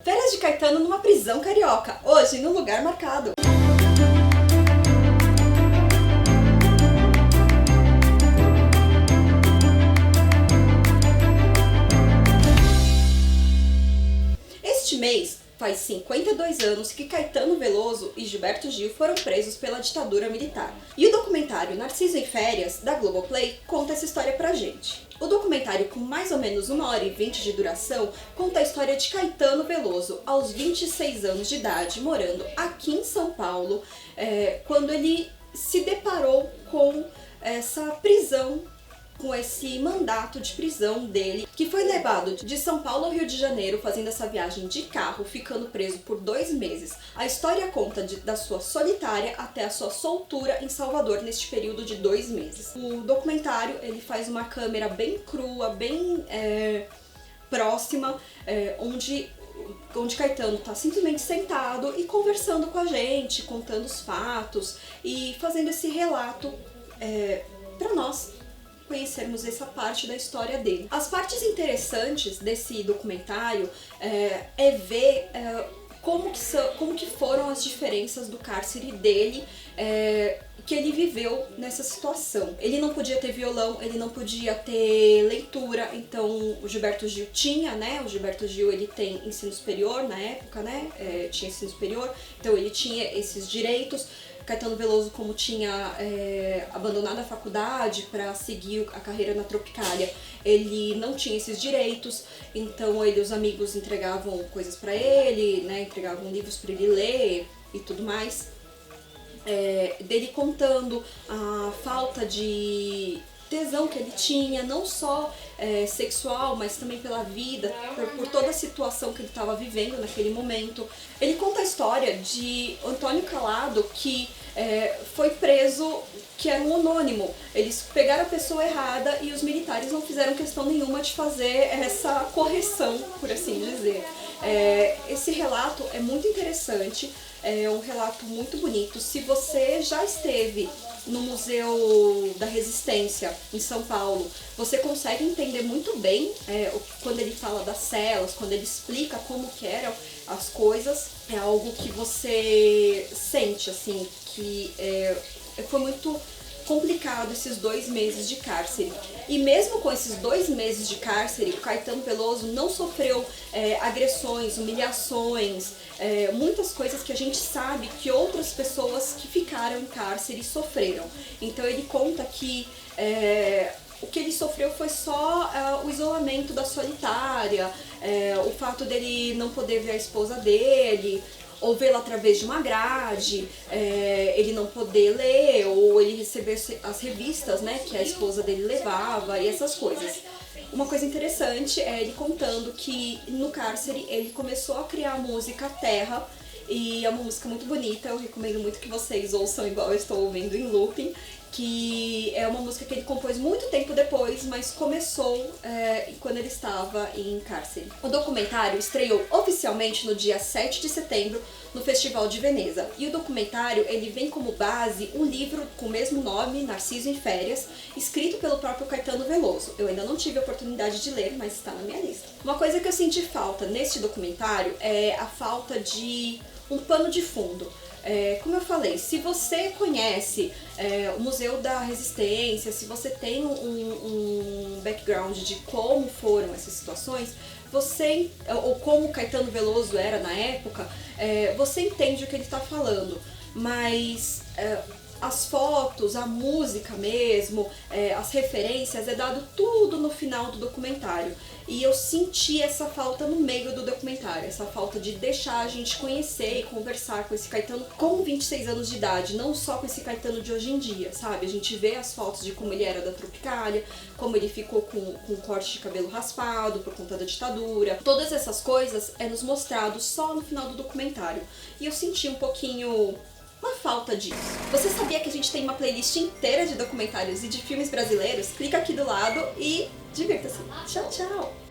Férias de Caetano numa prisão carioca, hoje no Lugar Marcado. Este mês faz 52 anos que Caetano Veloso e Gilberto Gil foram presos pela ditadura militar. E o documentário Narciso em Férias, da Globoplay, conta essa história pra gente. O documentário, com mais ou menos 1h20 de duração, conta a história de Caetano Veloso, aos 26 anos de idade, morando aqui em São Paulo, quando ele se deparou com essa prisão, com esse mandato de prisão dele, que foi levado de São Paulo ao Rio de Janeiro, fazendo essa viagem de carro, ficando preso por 2 meses. A história conta da sua solitária até a sua soltura em Salvador, neste período de 2 meses. O documentário, ele faz uma câmera bem crua, bem próxima, onde Caetano está simplesmente sentado e conversando com a gente, contando os fatos e fazendo esse relato para nós conhecermos essa parte da história dele. As partes interessantes desse documentário é ver como que foram as diferenças do cárcere dele, que ele viveu nessa situação. Ele não podia ter violão, ele não podia ter leitura, então o Gilberto Gil tinha, né? O Gilberto Gil, ele tem ensino superior na época, né? Tinha ensino superior, então ele tinha esses direitos. Caetano Veloso, como tinha abandonado a faculdade para seguir a carreira na Tropicália, ele não tinha esses direitos, então os amigos entregavam coisas para ele, né, entregavam livros para ele ler e tudo mais. Dele contando a falta de tesão que ele tinha, não só sexual, mas também pela vida, por toda a situação que ele estava vivendo naquele momento. Ele conta a história de Antônio Calado, que foi preso, que era um anônimo. Eles pegaram a pessoa errada e os militares não fizeram questão nenhuma de fazer essa correção, por assim dizer. Esse relato é muito interessante, é um relato muito bonito. Se você já esteve no Museu da Resistência, em São Paulo, você consegue entender muito bem quando ele fala das celas, quando ele explica como que eram as coisas. É algo que você sente, assim, que foi muito complicado esses 2 meses de cárcere. E mesmo com esses 2 meses de cárcere, o Caetano Veloso não sofreu agressões, humilhações, muitas coisas que a gente sabe que outras pessoas que ficaram em cárcere sofreram. Então ele conta que o que ele sofreu foi só o isolamento da solitária, o fato dele não poder ver a esposa dele, ou vê-la através de uma grade, ele não poder ler, ou ele receber as revistas, né, que a esposa dele levava, e essas coisas. Uma coisa interessante é ele contando que no cárcere ele começou a criar a música Terra, e é uma música muito bonita, eu recomendo muito que vocês ouçam igual eu estou ouvindo em looping, que é uma música que ele compôs muito tempo depois, mas começou quando ele estava em cárcere. O documentário estreou oficialmente no dia 7 de setembro no Festival de Veneza. E o documentário, ele vem como base um livro com o mesmo nome, Narciso em Férias, escrito pelo próprio Caetano Veloso. Eu ainda não tive a oportunidade de ler, mas está na minha lista. Uma coisa que eu senti falta neste documentário é a falta de um pano de fundo. Como eu falei, se você conhece o Museu da Resistência, se você tem um background de como foram essas situações, ou como Caetano Veloso era na época, você entende o que ele está falando, mas as fotos, a música mesmo, as referências, é dado tudo no final do documentário. E eu senti essa falta no meio do documentário, essa falta de deixar a gente conhecer e conversar com esse Caetano com 26 anos de idade, não só com esse Caetano de hoje em dia, sabe? A gente vê as fotos de como ele era da Tropicália, como ele ficou com um corte de cabelo raspado por conta da ditadura. Todas essas coisas nos mostrado só no final do documentário. E eu senti um pouquinho uma falta disso. Você sabia que a gente tem uma playlist inteira de documentários e de filmes brasileiros? Clica aqui do lado e divirta-se. Tchau, tchau!